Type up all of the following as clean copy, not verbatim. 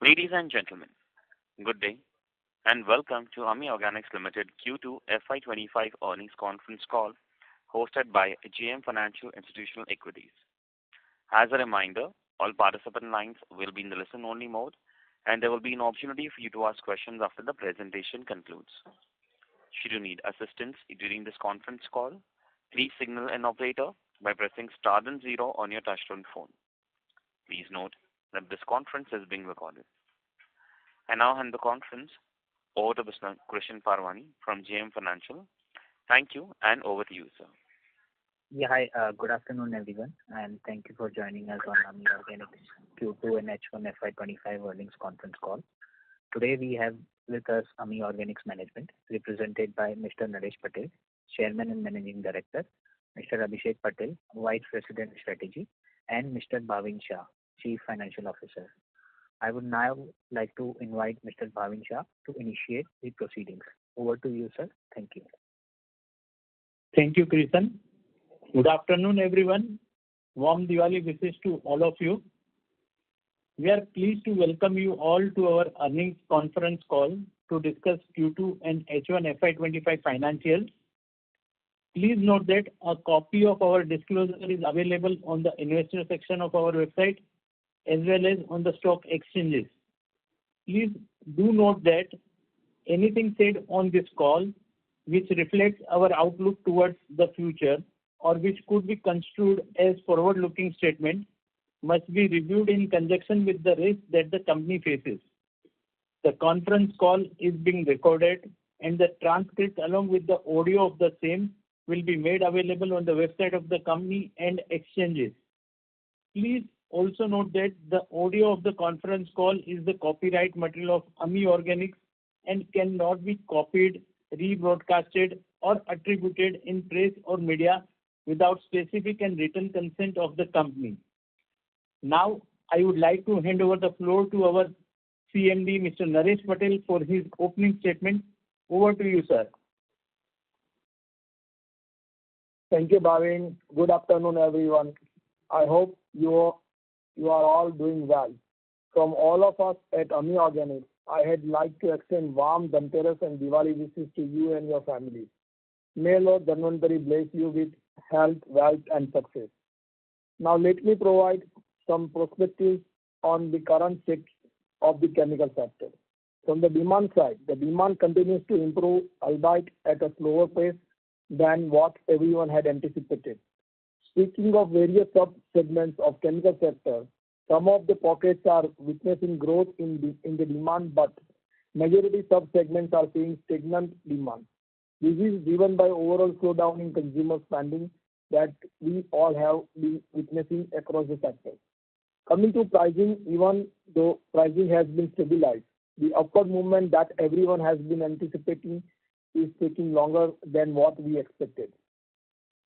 Ladies and gentlemen, good day and welcome to Ami Organics Limited Q2FY25 earnings conference call hosted by JM Financial Institutional Equities. As a reminder, all participant lines will be in the listen-only mode, and there will be an opportunity for you to ask questions after the presentation concludes. Should you need assistance during this conference call, please signal an operator by pressing star then zero on your touchtone phone. Please note that this conference is being recorded. I now hand the conference over to Mr. Krishan Parwani from JM Financial. Thank you, and over to you, sir. Yeah, hi. Good afternoon, everyone, and thank you for joining us on Ami Organics Q2 and H1 FY25 earnings conference call. Today, we have with us Ami Organics management, represented by Mr. Naresh Patel, Chairman and Managing Director, Mr. Abhishek Patel, Vice President Strategy, and Mr. Bhavin Shah, Chief Financial Officer. I would now like to invite Mr. Bhavin Shah to initiate the proceedings. Over to you, sir. Thank you. Thank you, Krishan. Good afternoon, everyone. Warm Diwali wishes to all of you. We are pleased to welcome you all to our earnings conference call to discuss Q2 and H1 FY25 financials. Please note that a copy of our disclosure is available on the investor section of our website as well as on the stock exchanges. Please do note that anything said on this call which reflects our outlook towards the future or which could be construed as forward-looking statement must be reviewed in conjunction with the risk that the company faces. The conference call is being recorded and the transcript along with the audio of the same will be made available on the website of the company and exchanges. Please also note that the audio of the conference call is the copyright material of Ami Organics and cannot be copied, rebroadcasted or attributed in press or media without specific and written consent of the company. Now, I would like to hand over the floor to our CMD, Mr. Naresh Patel, for his opening statement. Over to you, sir. Thank you, Bhavin. Good afternoon, everyone. I hope you are all doing well. From all of us at Ami Organics, I had like to extend warm Dhanteras and Diwali wishes to you and your family. May Lord Dhanvantari bless you with health, wealth, and success. Now, let me provide some perspectives on the current state of the chemical sector. From the demand side, the demand continues to improve, albeit at a slower pace than what everyone had anticipated. Speaking of various sub-segments of chemical sector, some of the pockets are witnessing growth in the demand, but majority sub-segments are seeing stagnant demand. This is driven by overall slowdown in consumer spending that we all have been witnessing across the sector. Coming to pricing, even though pricing has been stabilized, the upward movement that everyone has been anticipating is taking longer than what we expected.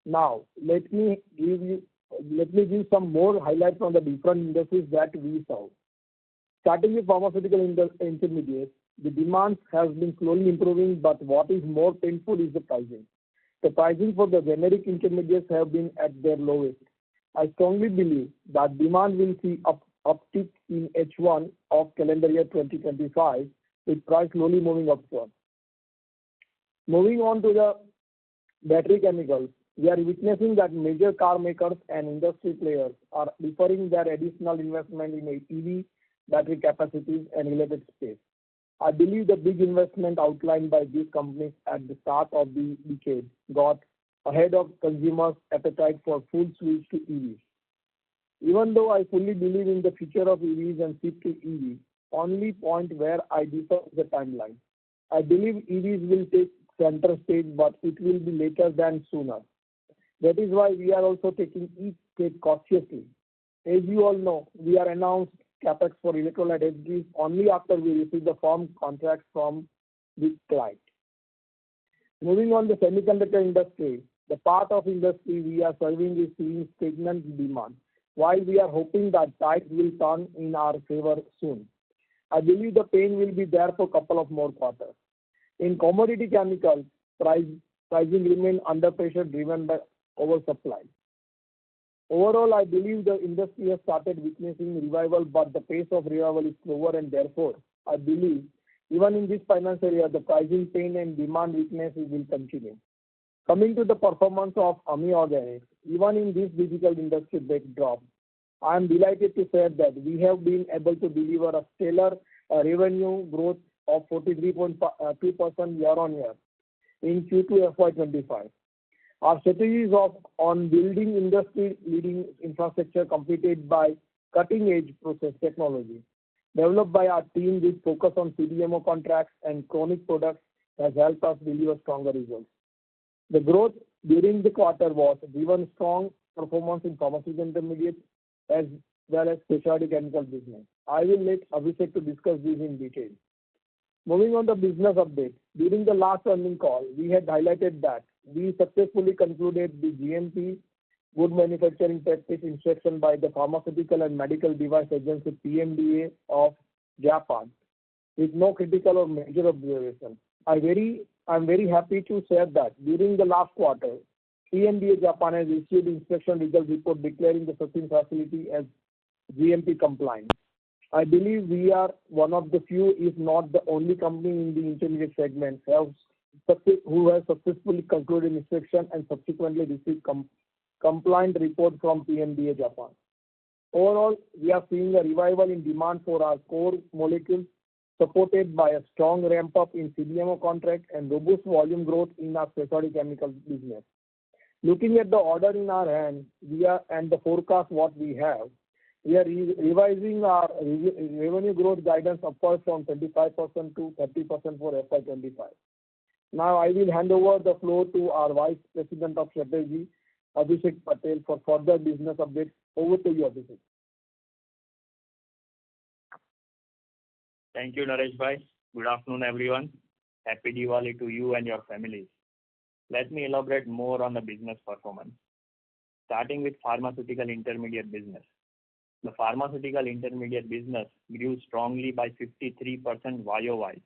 Now, let me give some more highlights on the different industries that we serve. Starting with pharmaceutical intermediates, the demand has been slowly improving, but what is more painful is the pricing. The pricing for the generic intermediates have been at their lowest. I strongly believe that demand will see uptick in H1 of calendar year 2025, with price slowly moving upward. Moving on to the battery chemicals, we are witnessing that major car makers and industry players are deferring their additional investment in EV battery capacities and related space. I believe the big investment outlined by these companies at the start of the decade got ahead of consumers' appetite for full switch to EVs. Even though I fully believe in the future of EVs and shift to EV, only point where I differ is the timeline. I believe EVs will take center stage, but it will be later than sooner. That is why we are also taking each step cautiously. As you all know, we are announced capex for electrolyte HDs only after we receive the firm contracts from the client. Moving on the semiconductor industry, the part of industry we are serving is seeing stagnant demand, while we are hoping that tide will turn in our favor soon. I believe the pain will be there for a couple of more quarters. In commodity chemicals, pricing remain under pressure driven by oversupply. Overall, I believe the industry has started witnessing revival, but the pace of revival is slower, and therefore, I believe even in this financial year, the pricing pain and demand weakness will continue. Coming to the performance of AMI Organics, even in this difficult industry backdrop, I am delighted to say that we have been able to deliver a stellar revenue growth of 43.2% year-on-year in Q2FY25. Our strategy is on building industry-leading infrastructure completed by cutting-edge process technology, developed by our team with focus on CDMO contracts and chronic products, has helped us deliver stronger results. The growth during the quarter was driven strong performance in pharmaceutical intermediates as well as specialty chemical business. I will let Abhishek to discuss this in detail. Moving on the business update, during the last earnings call, we had highlighted that we successfully concluded the GMP Good Manufacturing Practice inspection by the Pharmaceutical and Medical Device Agency PMDA of Japan with no critical or major observation. I'm very happy to share that during the last quarter, PMDA Japan has issued inspection result report declaring the Sachin facility as GMP compliant. I believe we are one of the few, if not the only company in the intermediate segment who has successfully concluded inspection and subsequently received compliant report from PMDA Japan. Overall, we are seeing a revival in demand for our core molecules, supported by a strong ramp-up in CDMO contract and robust volume growth in our specialty chemical business. Looking at the order in our hand, and the forecast what we have, we are revising our revenue growth guidance upwards from 25% to 30% for FY25. Now I will hand over the floor to our Vice President of Strategy, Abhishek Patel, for further business updates. Over to you, Abhishek. Thank you, Naresh Bhai. Good afternoon, everyone. Happy Diwali to you and your families. Let me elaborate more on the business performance. Starting with pharmaceutical intermediate business. The pharmaceutical intermediate business grew strongly by 53% YOY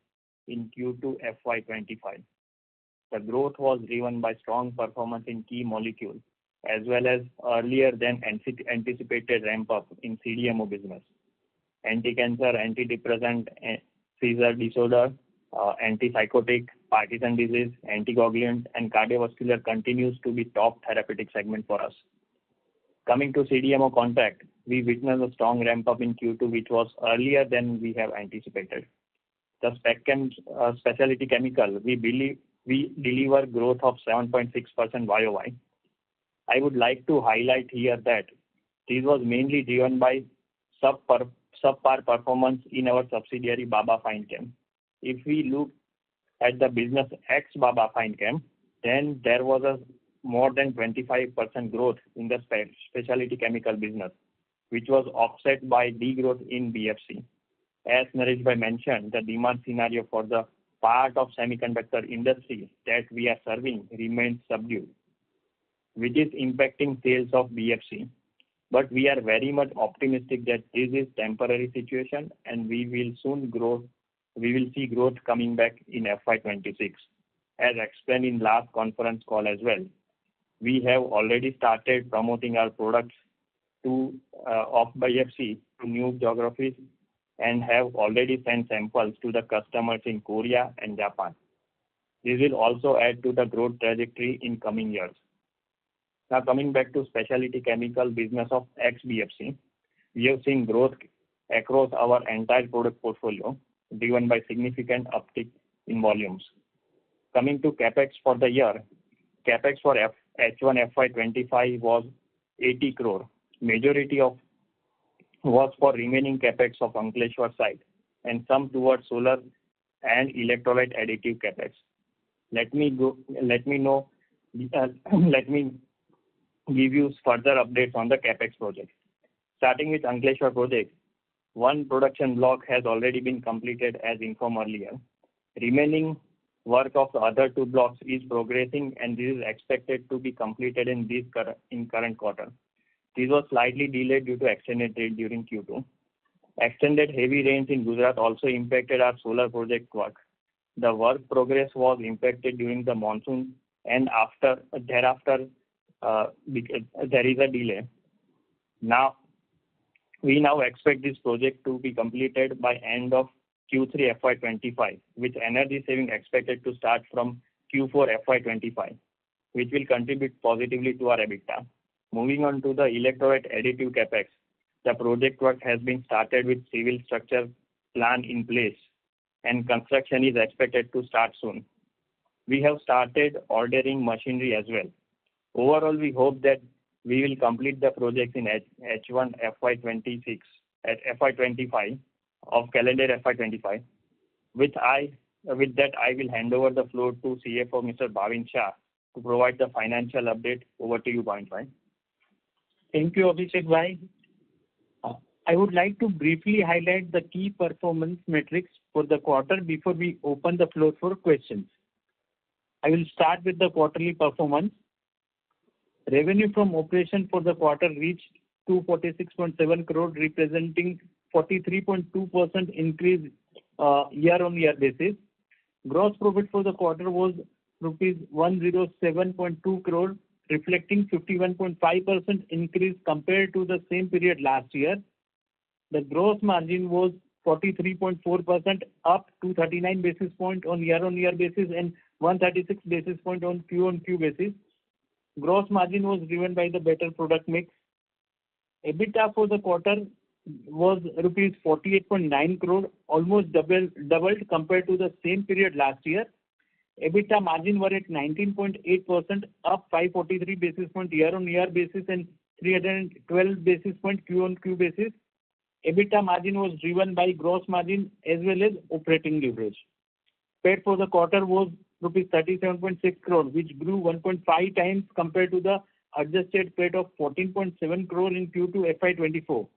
in Q2 FY25. The growth was driven by strong performance in key molecules as well as earlier than anticipated ramp-up in CDMO business. Anti-cancer, antidepressant, seizure disorder, antipsychotic, Parkinson's disease, anticoagulant, and cardiovascular continues to be top therapeutic segment for us. Coming to CDMO contract, we witnessed a strong ramp-up in Q2, which was earlier than we have anticipated. The specialty chemical, we deliver growth of 7.6% YOY. I would like to highlight here that this was mainly driven by subpar performance in our subsidiary Baba Fine Chem. If we look at the business ex Baba Fine Chem, then there was a more than 25% growth in the specialty chemical business, which was offset by degrowth in BFC. As Naresh Bhai mentioned, the demand scenario for the part of semiconductor industry that we are serving remains subdued, which is impacting sales of BFC. But we are very much optimistic that this is temporary situation and we will see growth coming back in FY26. As explained in last conference call as well, we have already started promoting our products of BFC to new geographies and have already sent samples to the customers in Korea and Japan. This will also add to the growth trajectory in coming years. Now coming back to specialty chemical business of ex-BFC, we have seen growth across our entire product portfolio, driven by significant uptick in volumes. Coming to CapEx for the year, CapEx for H1 FY25 was 80 crore. Majority was for remaining CapEx of Ankleshwar site and some towards solar and electrolyte additive CapEx. Let me give you further updates on the CapEx project. Starting with Ankleshwar project, one production block has already been completed as informed earlier. Remaining work of the other two blocks is progressing and this is expected to be completed in current quarter. This was slightly delayed due to extended rain during Q2. Extended heavy rains in Gujarat also impacted our solar project work. The work progress was impacted during the monsoon and thereafter there is a delay. We now expect this project to be completed by end of Q3 FY25, with energy saving expected to start from Q4 FY25, which will contribute positively to our EBITDA. Moving on to the electrolyte additive capex, the project work has been started with civil structure plan in place, and construction is expected to start soon. We have started ordering machinery as well. Overall, we hope that we will complete the project in H1 FY26 at FY25 of calendar FY25. With that, I will hand over the floor to CFO Mr. Bhavin Shah to provide the financial update. Over to you, Bhavin Bhai. Thank you, Abhishek Bhai. I would like to briefly highlight the key performance metrics for the quarter before we open the floor for questions. I will start with the quarterly performance. Revenue from operation for the quarter reached 246.7 crore, representing 43.2% increase year-on-year basis. Gross profit for the quarter was rupees 107.2 crore, reflecting 51.5% increase compared to the same period last year. The gross margin was 43.4%, up 239 basis points on year-on-year basis and 136 basis points on Q-on-Q basis. Gross margin was driven by the better product mix. EBITDA for the quarter was rupees 48.9 crore, almost doubled compared to the same period last year. EBITDA margin were at 19.8%, up 543 basis points year-on-year basis and 312 basis points Q-on-Q basis. EBITDA margin was driven by gross margin as well as operating leverage. PAT for the quarter was rupees 37.6 crore, which grew 1.5 times compared to the adjusted PAT of 14.7 crore in Q2 FY24.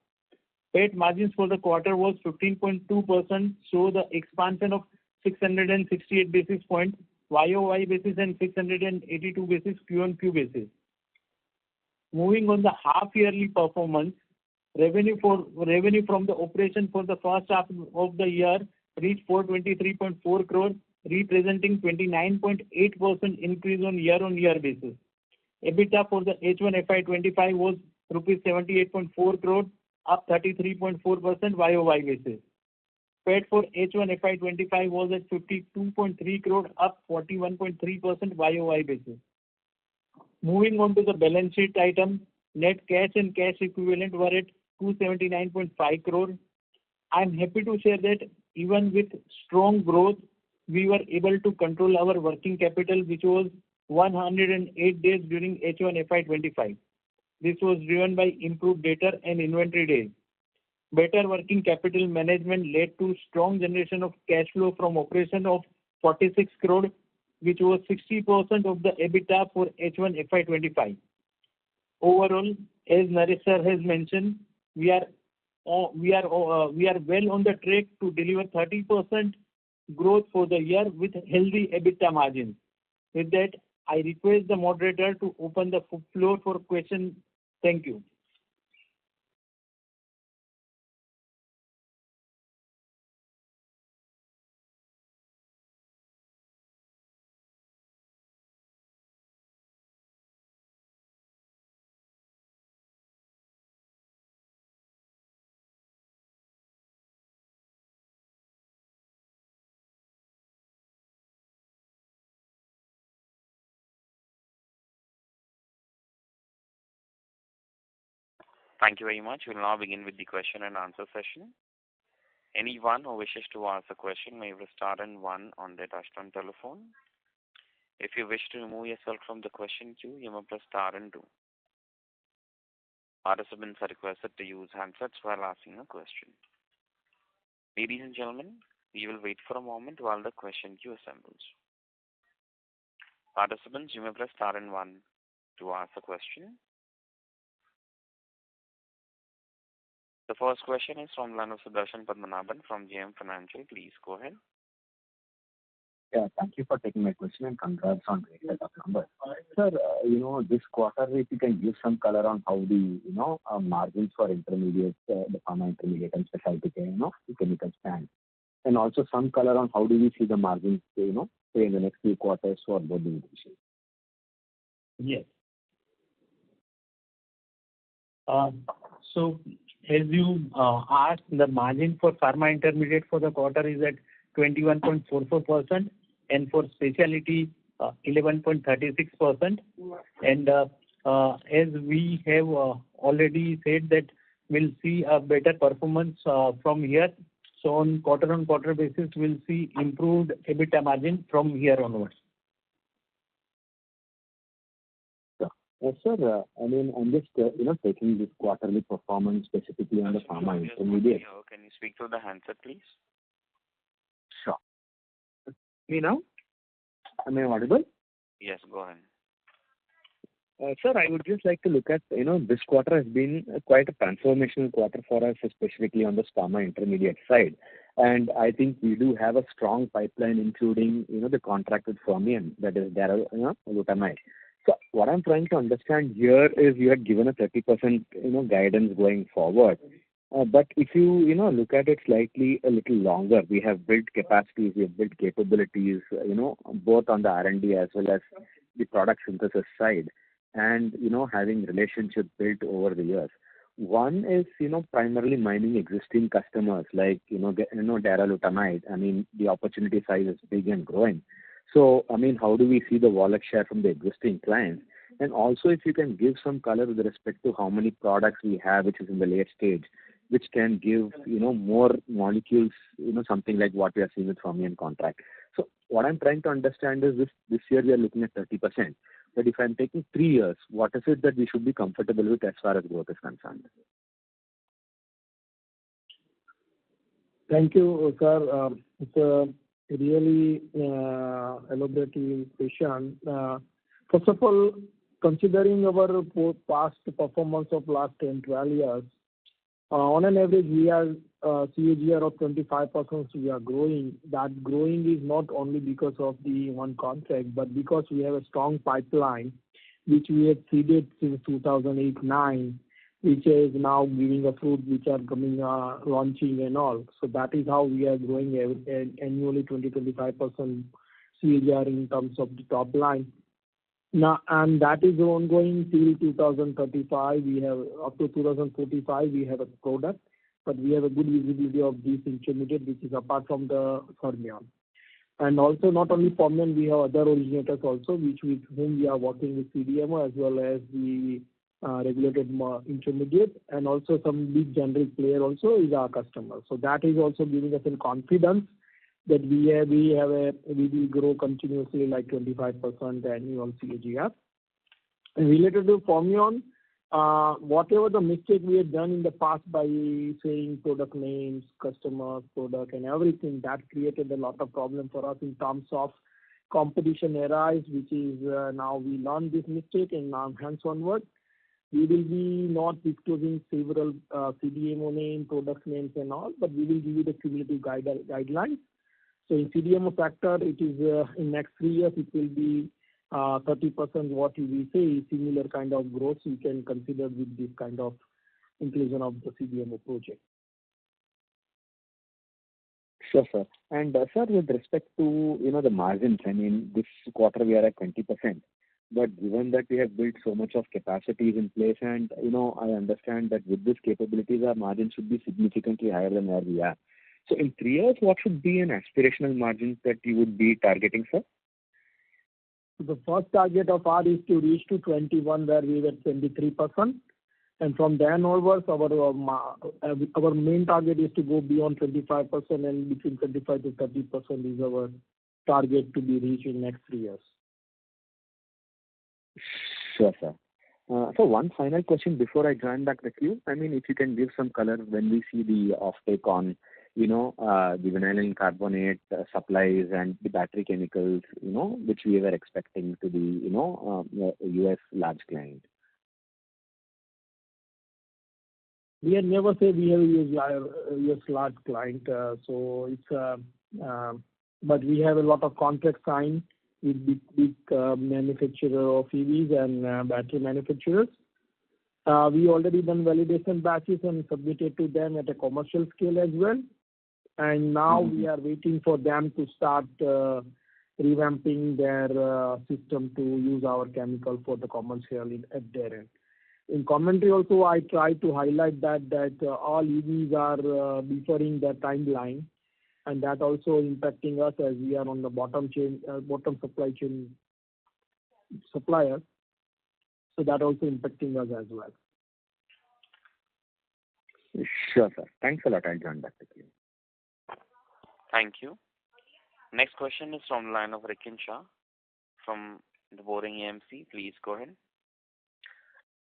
PAT margins for the quarter was 15.2%, so the expansion of 668 basis points YOY basis and 682 basis Q-on-Q basis. Moving on the half-yearly performance, revenue from the operation for the first half of the year reached 423.4 crore, representing 29.8% increase on year-on-year basis. EBITDA for the H1 FY25 was rupees 78.4 crore, up 33.4% YOY basis. PAT for H1 FY25 was at 52.3 crore, up 41.3% YOY basis. Moving on to the balance sheet item, net cash and cash equivalent were at 279.5 crore. I am happy to share that even with strong growth, we were able to control our working capital, which was 108 days during H1 FY25. This was driven by improved debtor and inventory days. Better working capital management led to strong generation of cash flow from operation of 46 crore, which was 60% of the EBITDA for H1 FY25. Overall, as Naresh sir has mentioned, we are well on the track to deliver 30% growth for the year with healthy EBITDA margins. With that, I request the moderator to open the floor for questions. Thank you. Thank you very much. We'll now begin with the question and answer session. Anyone who wishes to ask a question may press star and one on their touchtone telephone. If you wish to remove yourself from the question queue, you may press star and two. Participants are requested to use handsets while asking a question. Ladies and gentlemen, we will wait for a moment while the question queue assembles. Participants, you may press star and one to ask a question. The first question is from Sudarshan Padmanabhan from JM Financial. Please go ahead. Yeah, thank you for taking my question and congrats on great set of numbers. Sir, this quarter, if you can give some color on how the, margins for intermediates, the pharma intermediate and specialty, chemical stand. And also some color on how do we see the margins, say in the next few quarters for both the divisions. Yes. So as you asked, the margin for pharma intermediate for the quarter is at 21.44%, and for specialty 11.36%. And as we have already said that we'll see a better performance from here. So on quarter basis, we'll see improved EBITDA margin from here onwards. Sir, I'm just taking this quarterly performance specifically on the pharma intermediate. Can you speak to the handset, please? Sure. Me now? Am I audible? Yes, go ahead. Sir, I would just like to look at, this quarter has been quite a transformational quarter for us, specifically on the pharma intermediate side. And I think we do have a strong pipeline, including, the contract with Fermion, that is darolutamide. So what I'm trying to understand here is you had given a 30%, guidance going forward. But if you, look at it slightly a little longer, we have built capacities, we have built capabilities, both on the R&D as well as the product synthesis side, and, having relationship built over the years. One is, primarily mining existing customers like, darolutamide. The opportunity size is big and growing. So, how do we see the wallet share from the existing clients? And also, if you can give some color with respect to how many products we have, which is in the late stage, which can give, more molecules, something like what we are seeing with Fermion contract. So what I'm trying to understand is this year we are looking at 30%. But if I'm taking 3 years, what is it that we should be comfortable with as far as growth is concerned? Thank you, sir. It's a really elaborative question. First of all, considering our past performance of last 10, 12 years, on an average, we are CAGR of 25%, we are growing. That growing is not only because of the one contract, but because we have a strong pipeline, which we have seeded since 2008-9, which is now giving a fruit, which are coming, launching and all. So that is how we are growing annually 20-25% CAGR in terms of the top line. Now, and that is ongoing till 2035. We have up to 2045, we have a product, but we have a good visibility of this intermediate, which is apart from the Fermion. And also, not only Fermion, we have other originators also, with whom we are working with CDMO as well as the regulated intermediate, and also some big generic player also is our customer. So that is also giving us a confidence that we will grow continuously like 25% annual CAGR. And related to Fermion, whatever the mistake we had done in the past by saying product names, customers, product, and everything, that created a lot of problem for us in terms of competition arise, which is now we learned this mistake, and now hence onward, we will be not disclosing several CDMO name, product names and all, but we will give you the cumulative guidelines. So in CDMO factor, it is in next 3 years, it will be 30% what we say is similar kind of growth you can consider with this kind of inclusion of the CDMO project. Sure, sir. And sir, with respect to, the margins, this quarter we are at 20%. But given that we have built so much of capacities in place and, I understand that with these capabilities, our margins should be significantly higher than where we are. So in 3 years, what should be an aspirational margin that you would be targeting, sir? The first target of ours is to reach to 21, where we were 23%. And from then onwards, our main target is to go beyond 25%, and between 25 to 30% is our target to be reached in next 3 years. Sure, sir. So one final question before I join back the queue. If you can give some color when we see the offtake on, the vanillin carbonate supplies and the battery chemicals, which we were expecting to be, US large client. We had never said we have a US large client, so it's, but we have a lot of contracts signed with big manufacturer of EVs and battery manufacturers. We already done validation batches and submitted to them at a commercial scale as well. And now we are waiting for them to start revamping their system to use our chemical for the commercial at their end. In commentary also, I try to highlight that all EVs are deferring the timeline, and that also impacting us as we are on the bottom supply chain supplier. So that also impacting us as well. Sure, sir. Thanks a lot. I'll join back with you. Thank you. Next question is from the line of Rikin Shah from the Boring AMC. Please go ahead.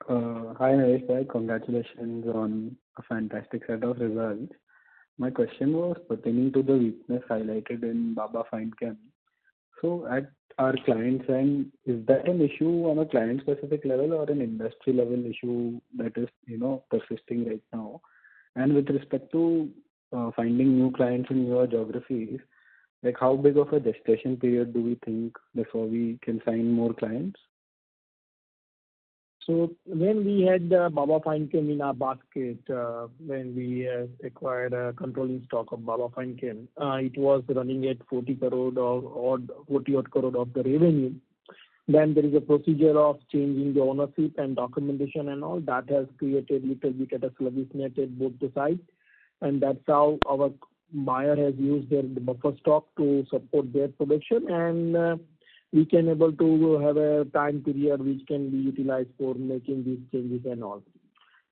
Hi, Naresh bhai. Congratulations on a fantastic set of results. My question was pertaining to the weakness highlighted in Baba Fine Chem. So at our client's end, is that an issue on a client-specific level or an industry-level issue that is, persisting right now? And with respect to finding new clients in newer geographies, like how big of a gestation period do we think before we can sign more clients? So when we had Baba Fine Chem in our basket, when we acquired a controlling stock of Baba Fine Chem, it was running at 40 odd crore of the revenue. Then there is a procedure of changing the ownership and documentation and all that has created little bit of a sluggishness at both the sides, and that's how our buyer has used their buffer stock to support their production, and we can able to have a time period which can be utilized for making these changes and all.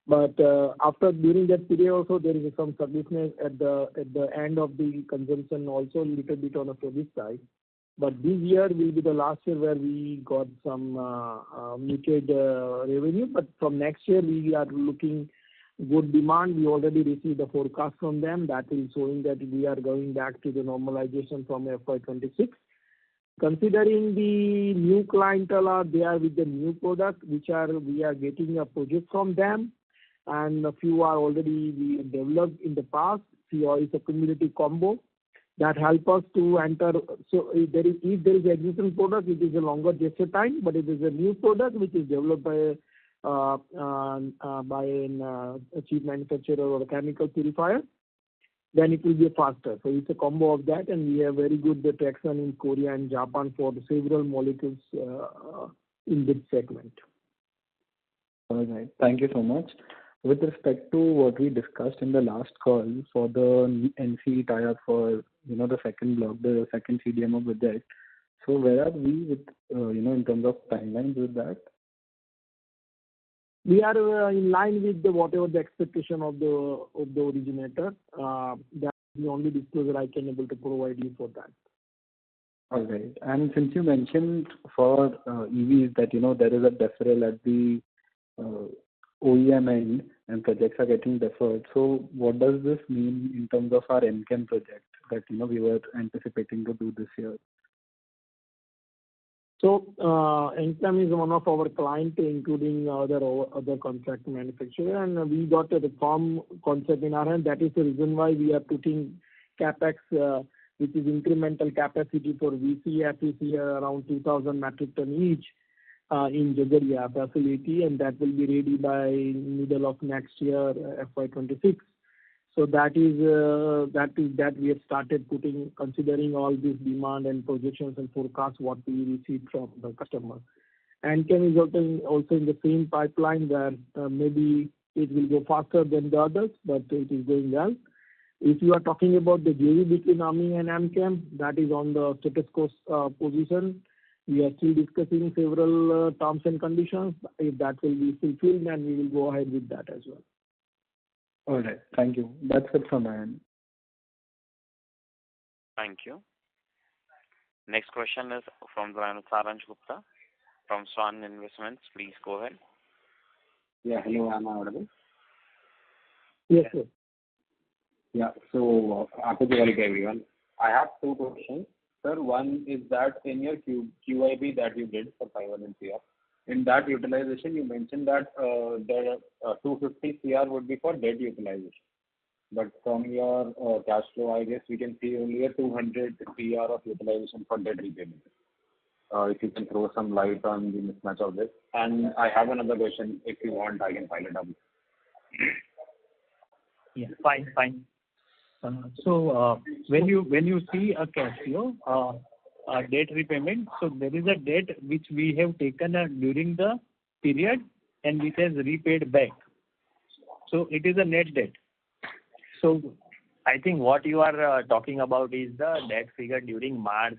But during that period also there is some sluggishness at the end of the consumption also, little bit on the produce side. But this year will be the last year where we got some muted revenue. But from next year we are looking good demand. We already received the forecast from them that is showing that we are going back to the normalization from FY26. Considering the new clientele are there with the new product, we are getting a project from them, and a few are already we developed in the past. Few is a community combo that help us to enter. So if there is existing product, it is a longer gestation time, but it is a new product which is developed by a cheap manufacturer or a chemical purifier, then it will be faster. So it's a combo of that, and we have very good traction in Korea and Japan for several molecules in this segment. All right. Thank you so much. With respect to what we discussed in the last call for the NCE tie-up for, the second block, the second CDMO project, so where are we with, in terms of timelines with that? We are in line with whatever the expectation of the originator. That's the only disclosure I can able to provide you for that. All right. And since you mentioned for EVs that, there is a deferral at the OEM end and projects are getting deferred. So what does this mean in terms of our NChem project that, we were anticipating to do this year? So NChem is one of our clients, including other contract manufacturer, and we got a firm concept in our hand. That is the reason why we are putting capex, which is incremental capacity for VC, FEC around 2,000 metric ton each in Jagaria facility, and that will be ready by middle of next year, FY26. So that we have started putting, considering all this demand and projections and forecasts what we received from the customer. And Chem is also in the same pipeline where maybe it will go faster than the others, but it is going well. If you are talking about the JV between AMI and AmChem, that is on the status quo position. We are still discussing several terms and conditions. If that will be fulfilled, then we will go ahead with that as well. All right. Thank you. That's it from my end. Thank you. Next question is from the line of Saransh Gupta from Swan Investments. Please go ahead. Yeah. Hello. Am I audible? Yes, sir. Yeah. So, happy Diwali to everyone. I have two questions. Sir, one is that in your QIP that you did for 500 CR, in that utilization, you mentioned that the 250 CR would be for debt utilization. But from your cash flow, I guess we can see only a 200 CR of utilization for debt repayment. If you can throw some light on the mismatch of this. And I have another question. If you want, I can file it up. Yeah, fine. So when you see a cash flow, debt repayment, so there is a debt which we have taken during the period and which has repaid back. So it is a net debt. So I think what you are talking about is the debt figure during March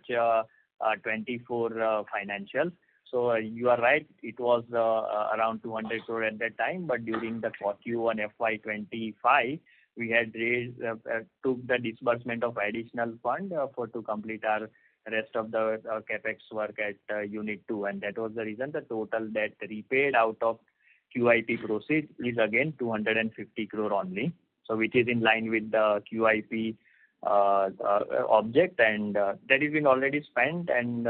24 financial. So you are right, it was around 200 crore at that time, but during the Q1 FY25, we had raised, took the disbursement of additional fund to complete our rest of the capex work at Unit 2, and that was the reason the total debt repaid out of QIP proceeds is again 250 crore only. So which is in line with the QIP object, and that is been already spent and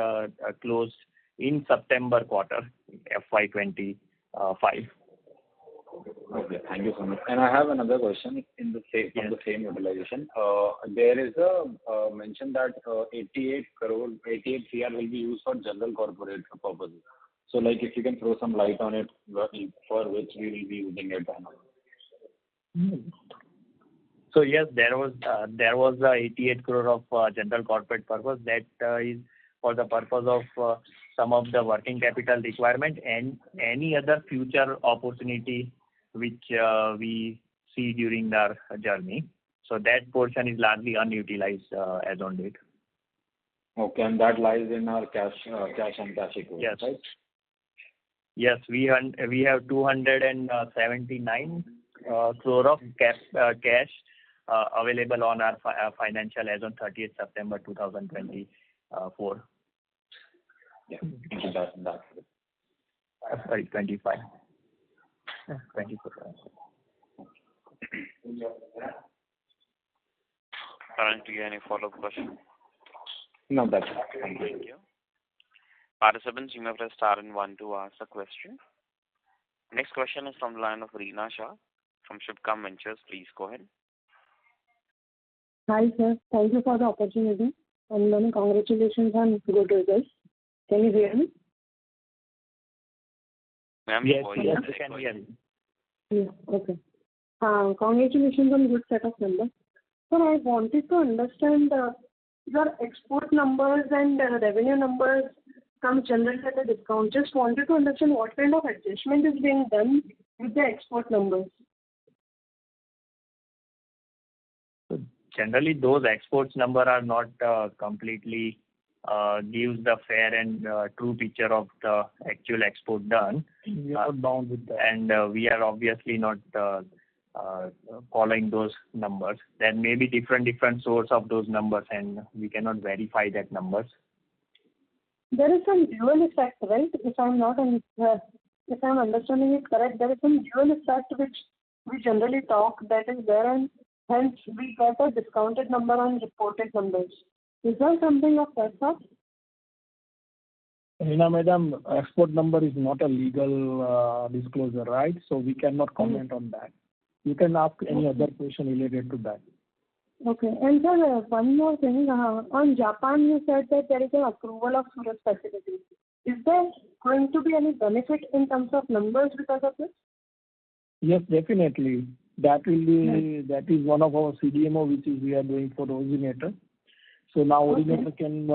closed in September quarter FY25. Okay, thank you so much. And I have another question in the same, from the same utilization. There is a mention that 88 CR will be used for general corporate purposes. So like if you can throw some light on it, for which we will be using it and all. So yes, there was 88 crore of general corporate purpose that is for the purpose of some of the working capital requirement and any other future opportunity which we see during our journey. So that portion is largely unutilized as on date. Okay, and that lies in our cash and cash equivalent, yes. right? Yes, we have 279 crore of cash available on our financial as on 30th September 2024. Yeah, that's it. Sorry, 25. 24. Karan, do you have any follow-up question? No, that's it. Thank you. Thank you. Participants, you may press star and one to ask a question. Next question is from the line of Reena Shah from Shubhkam Ventures. Please go ahead. Hi, sir. Thank you for the opportunity. And many congratulations on good results. Can you hear me? Ma'am, Yes, your yes, voice you is can hear me. Yeah, okay. Congratulations on good set of numbers. So I wanted to understand your export numbers and revenue numbers come generally at a discount. Just wanted to understand what kind of adjustment is being done with the export numbers. So generally, those exports number are not completely gives the fair and true picture of the actual export done. We are bound with that. And we are obviously not following those numbers. There may be different source of those numbers, and we cannot verify that numbers. There is some dual effect, right? If I'm understanding it correct, there is some dual effect which we generally talk that is there, and hence we get a discounted number on reported numbers. Is there something of that sort? Reena madam, export number is not a legal disclosure, right? So we cannot comment on that. You can ask any other question related to that. Okay. And sir, one more thing. On Japan, you said that there is an approval of Surat facility. Is there going to be any benefit in terms of numbers because of this? Yes, definitely. That will be that is one of our CDMO which is we are doing for the originator. So now originator can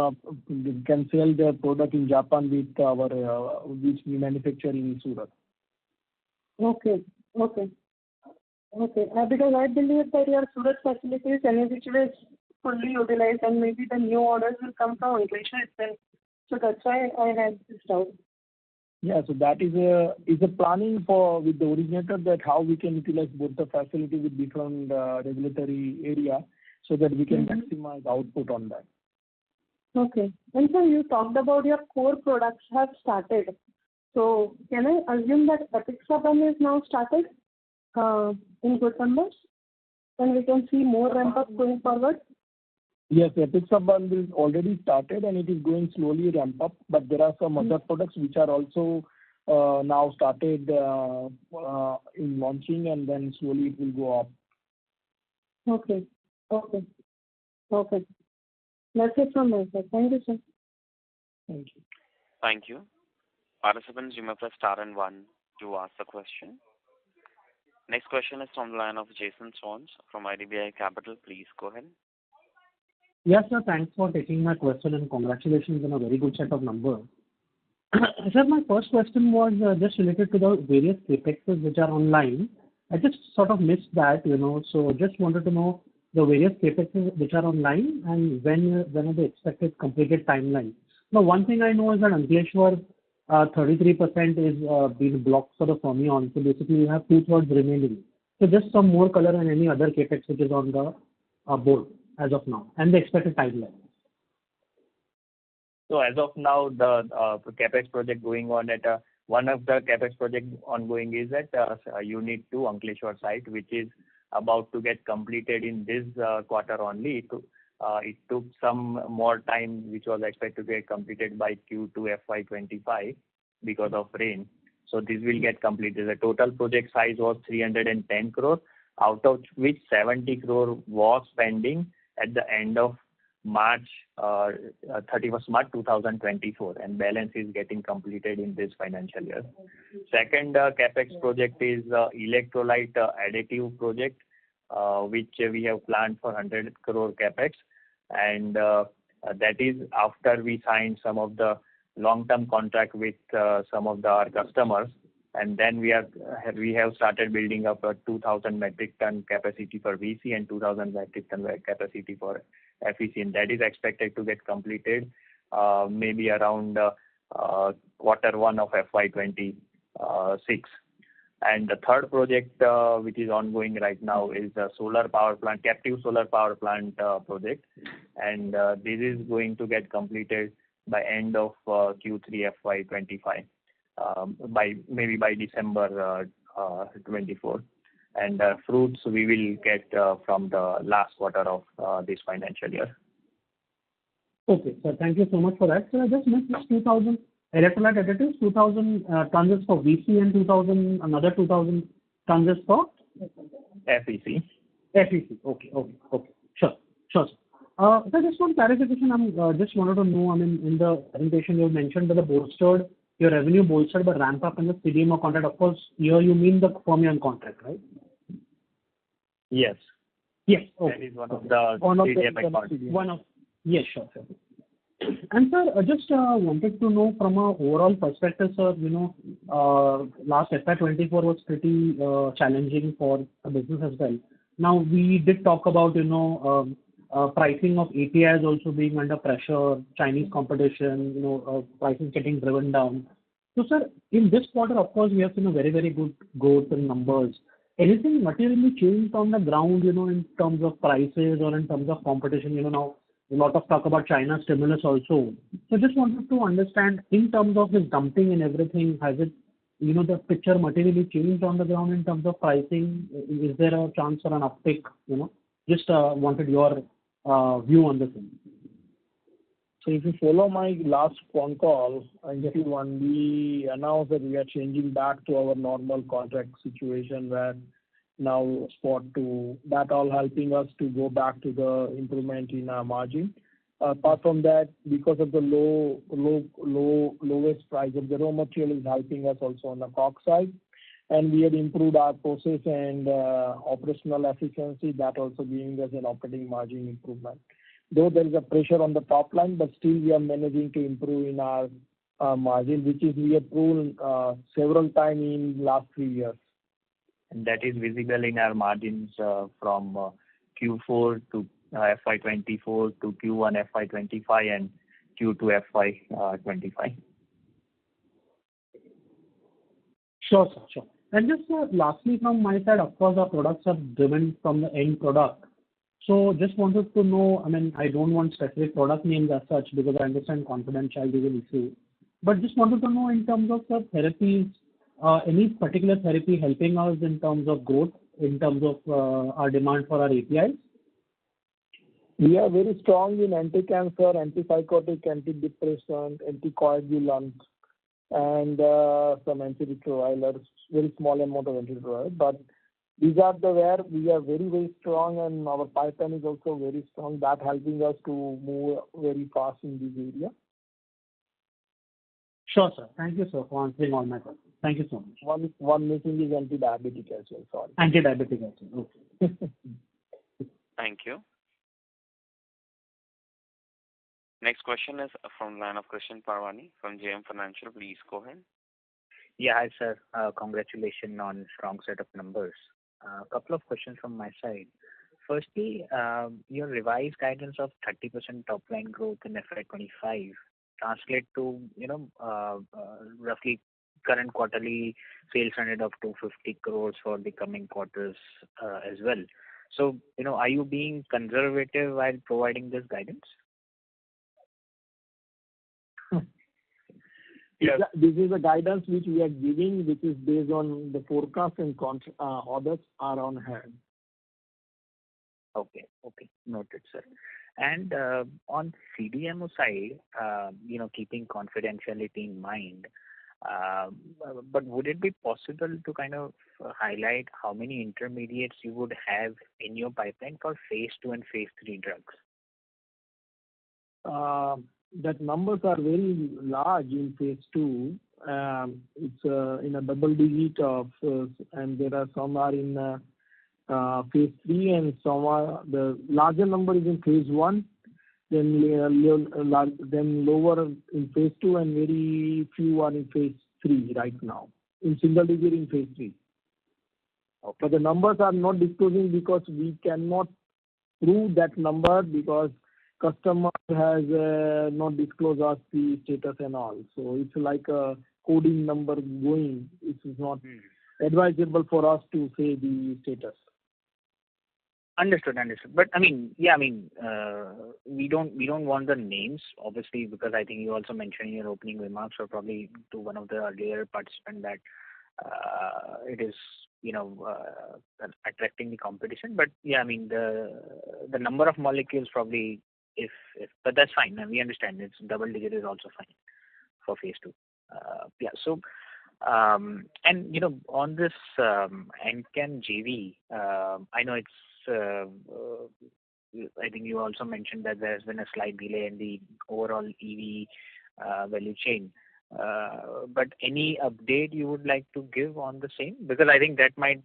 sell their product in Japan with our which we manufacture in Surat. Okay. Because I believe that your Surat facility is is fully utilized, and maybe the new orders will come from Ankleshwar itself. So that's why I had this doubt. Yeah, so that is a planning for with the originator that how we can utilize both the facility with different regulatory area so that we can maximize output on that. Okay. And so you talked about your core products have started. So can I assume that Apixaban is now started in good numbers? And we can see more ramp up going forward? Yes, Apixaban is already started and it is going slowly ramp up, but there are some other products which are also now started in launching, and then slowly it will go up. Okay. That's it from my side. Thank you, sir. Thank you. Thank you. Participants, you may press star and one to ask the question. Next question is from the line of Jason Swans from IDBI Capital. Please go ahead. Yes, sir. Thanks for taking my question and congratulations on a very good set of numbers. Sir, my first question was just related to the various CapExes which are online. I just sort of missed that, so just wanted to know the various CapExes which are online and when are the expected completed timeline. Now, one thing I know is that Ankleshwar 33% is being blocked for the Fermion, so basically you have two-thirds remaining. So just some more color on any other CapEx which is on the board as of now and the expected timeline. So as of now, the capex project going on at one of the capex project ongoing is at Unit 2 Ankleshwar site, which is about to get completed in this quarter only. It took some more time, which was expected to get completed by Q2FY25 because of rain. So this will get completed. The total project size was 310 crore, out of which 70 crore was pending at the end of March, 31st March 2024, and balance is getting completed in this financial year. Second capex project is electrolyte additive project, which we have planned for 100 crore capex, and that is after we signed some of the long-term contract with some of our customers, and then we have started building up a 2,000 metric ton capacity for VC and 2,000 metric ton capacity for FEC, and that is expected to get completed maybe around Q1 of FY26. And the third project which is ongoing right now is the solar power plant, captive solar power plant project, and this is going to get completed by end of Q3 FY25, maybe by December 24. And fruits we will get from the last quarter of this financial year. Okay, sir. Thank you so much for that. So I just missed this 2,000 electrolyte additives, 2,000 tons is for VC and 2,000, another 2,000 tons is for? FEC. FEC. Okay. Sure, sir. So just one clarification, I just wanted to know, in the presentation you mentioned that your revenue bolstered by ramp up in the CDMO contract. Of course, here you mean the Fermion contract, right? Yes. Yes. Okay. That is one of the CDMO contracts. Yes, sure. And sir, I just wanted to know from a overall perspective, sir, last FY24 was pretty challenging for the business as well. Now, we did talk about, pricing of APIs also being under pressure, Chinese competition, prices getting driven down. So, sir, in this quarter, of course, we have seen a very, very good growth in numbers. Anything materially changed on the ground, in terms of prices or in terms of competition? Now, a lot of talk about China stimulus also. So just wanted to understand, in terms of this dumping and everything, has it, the picture materially changed on the ground in terms of pricing? Is there a chance for an uptick? Just wanted your view on the thing. So if you follow my last phone call, in Q1, we announced that we are changing back to our normal contract situation where now spot to that, all helping us to go back to the improvement in our margin. Apart from that, because of the lowest price of the raw material is helping us also on the cost side, and we have improved our process and operational efficiency, that also giving us an operating margin improvement. Though there is a pressure on the top line, but still we are managing to improve in our margin, which is we have proven several times in last 3 years. And that is visible in our margins from Q4 to FY24 to Q1 FY25 and Q2 FY25. Sure, sir, sure. And just lastly from my side, of course, our products are driven from the end product. So just wanted to know, I don't want specific product names as such because I understand confidentiality is an issue. But just wanted to know in terms of the therapies, any particular therapy helping us in terms of growth, in terms of our demand for our APIs? We are very strong in anti-cancer, antipsychotic, antidepressant, anticoagulant, and some antiretrovirals, very small amount of antiretroviral. But these are where we are very, very strong, and our pipeline is also very strong. That helping us to move very fast in this area. Sure, sir. Thank you, sir, for answering all my questions. Thank you so much. One missing is anti-diabetic as well. Sorry. Anti-diabetic as well. Okay. Thank you. Next question is from the line of Krishan Parwani from JM Financial. Please go ahead. Yeah, hi, sir. Congratulations on strong set of numbers. A couple of questions from my side. Firstly, your revised guidance of 30% top line growth in FY25 translate to, roughly current quarterly sales rate of 250 crores for the coming quarters as well. So, are you being conservative while providing this guidance? Yeah. This is a guidance which we are giving, which is based on the forecast and orders are on hand. Okay. Noted, sir. And on CDMO side, keeping confidentiality in mind, but would it be possible to kind of highlight how many intermediates you would have in your pipeline for phase 2 and phase 3 drugs? That numbers are very large in phase 2. It's in a double digit of, and there are some are in phase 3 and some are, the larger number is in phase 1, then lower in phase 2 and very few are in phase 3 right now, in single digit in phase 3. Okay. But the numbers are not disclosing because we cannot prove that number because customer has not disclosed us the status and all. So it's like a coding number going. It is not advisable for us to say the status. Understood. But we don't want the names, obviously, because I think you also mentioned in your opening remarks or probably to one of the earlier participants that it is, attracting the competition. But the number of molecules probably, but that's fine. We understand it's double digit is also fine for phase 2. So, and on this Enchem JV, I know it's. I think you also mentioned that there has been a slight delay in the overall EV value chain. But any update you would like to give on the same? Because I think that might,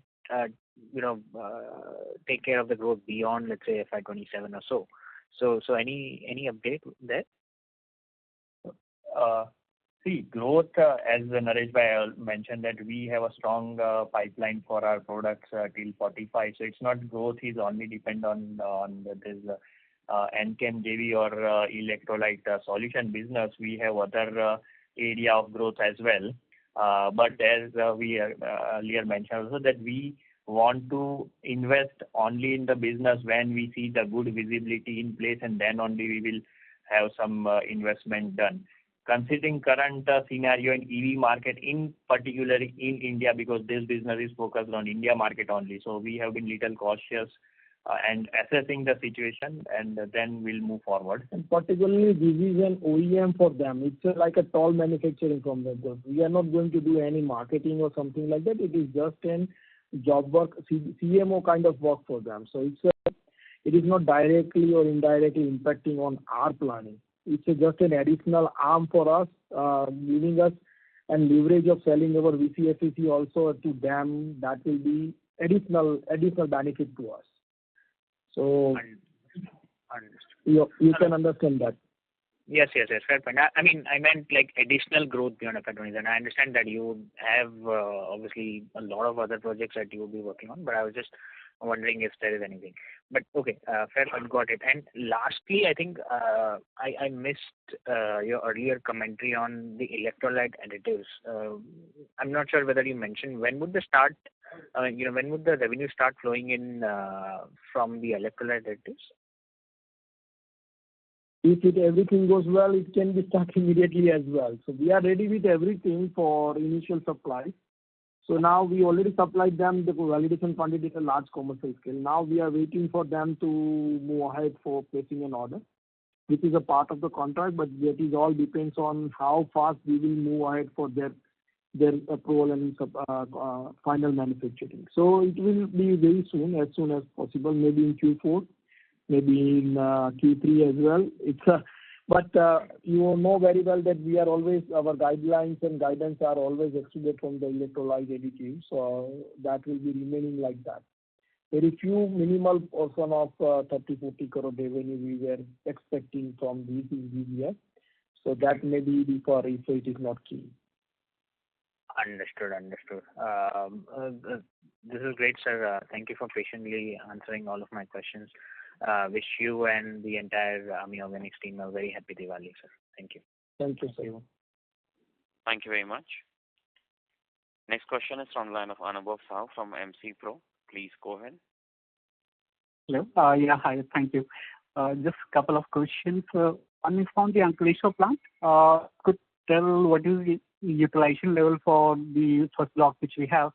take care of the growth beyond, let's say, FY27 or so. So any update there? See, growth, as Naresh Bhai mentioned, that we have a strong pipeline for our products till 45. So it's not growth is only depend on this Enchem JV or electrolyte solution business. We have other area of growth as well. But as we earlier mentioned also that we want to invest only in the business when we see the good visibility in place, and then only we will have some investment done. Considering current scenario in EV market, in particular in India, because this business is focused on India market only. So we have been little cautious and assessing the situation, and then we'll move forward. And particularly this is an OEM for them. It's like a toll manufacturing from them. We are not going to do any marketing or something like that. It is just an job work, CMO kind of work for them. So it is not directly or indirectly impacting on our planning. It's just an additional arm for us, giving us and leverage of selling our VCFEC also to them. That will be additional benefit to us. So you can understand that. Yes, fair point. I meant like additional growth beyond FY20, and I understand that you have obviously a lot of other projects that you will be working on, but I was just wondering if there is anything. But okay, fair point, got it. And lastly, I think I missed your earlier commentary on the electrolyte additives. I'm not sure whether you mentioned when would when would the revenue start flowing in from the electrolyte additives? If everything goes well, it can be started immediately as well. So we are ready with everything for initial supplies. So now we already supplied them the validation quantity at a large commercial scale. Now we are waiting for them to move ahead for placing an order, which is a part of the contract, but that is all depends on how fast we will move ahead for their approval and final manufacturing. So it will be very soon as possible, maybe in Q4. Maybe in Q3 as well. But you know very well that we are always, our guidelines and guidance are always excluded from the electrolyte additives. So that will be remaining like that. very few minimal portion of 30-40 crore revenue we were expecting from these in this year. So that may be for if it is not key. Understood. This is great, sir. Thank you for patiently answering all of my questions. Wish you and the entire Ami Organics team a very happy Diwali, sir. Thank you. Thank you, sir. Thank you very much. Next question is from the line of Anubhav Sahu from MC Pro. Please go ahead. Hello. Yeah, hi. Thank you. Just a couple of questions. One is from the Ankleshwar plant. Could tell what is the utilization level for the first block which we have,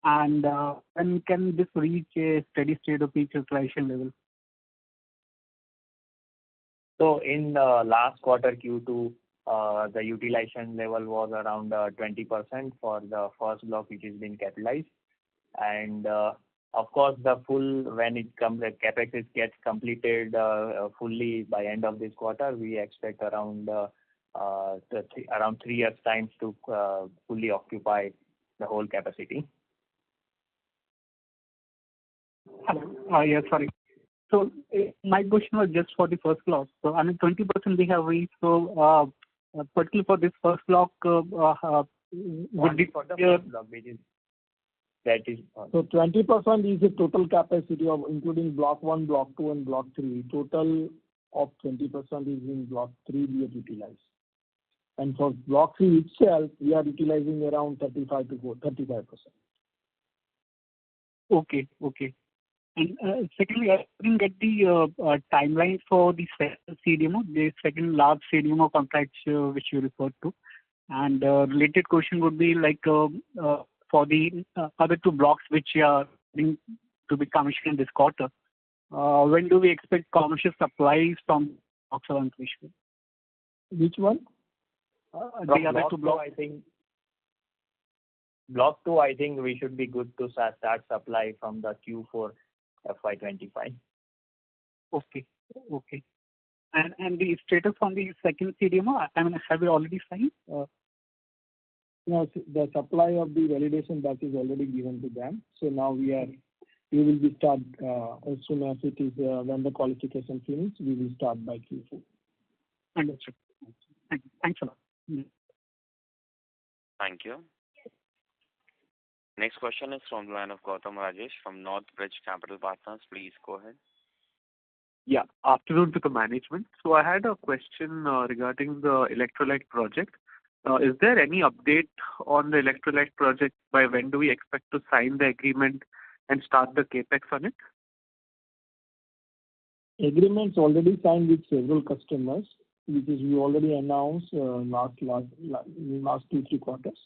and when can this reach a steady state of peak utilization level? So in last quarter Q2, the utilization level was around 20% for the first block which is being capitalized. And of course, the full, when it comes, the capex gets completed fully by end of this quarter, we expect around 3 years time to fully occupy the whole capacity. Hello. Yeah, sorry. So my question was just for the first block. So I mean 20% we have reached. So particularly for this first block, would be for the first block, which is that is. So 20% is the total capacity of including block 1, block 2, and block 3. Total of 20% is in block 3 we have utilized. And for block 3 itself, we are utilizing around 35%. Okay. And secondly, I didn't get the timeline for the second CDMO, the second large CDMO contract which you referred to. And related question would be like for the other 2 blocks which are going to be commissioned in this quarter, when do we expect commercial supplies from blocks of Ankleshwar? Which one? The other 2 blocks. Block 2, I think we should be good to start supply from the Q4 FY25. Okay. And the status on the second CDMO, I mean, have you already signed? No, the supply of the validation batch is already given to them. So now we will be start as soon as it is when the qualification finishes, we will start by Q4. Understood. Thanks a lot. Thank you. Next question is from the line of Gautam Rajesh from North Bridge Capital Partners. Please go ahead. Yeah, afternoon to the management. So I had a question regarding the electrolyte project. Is there any update on the electrolyte project? By when do we expect to sign the agreement and start the capex on it? Agreements already signed with several customers, which is we already announced last 2-3 quarters.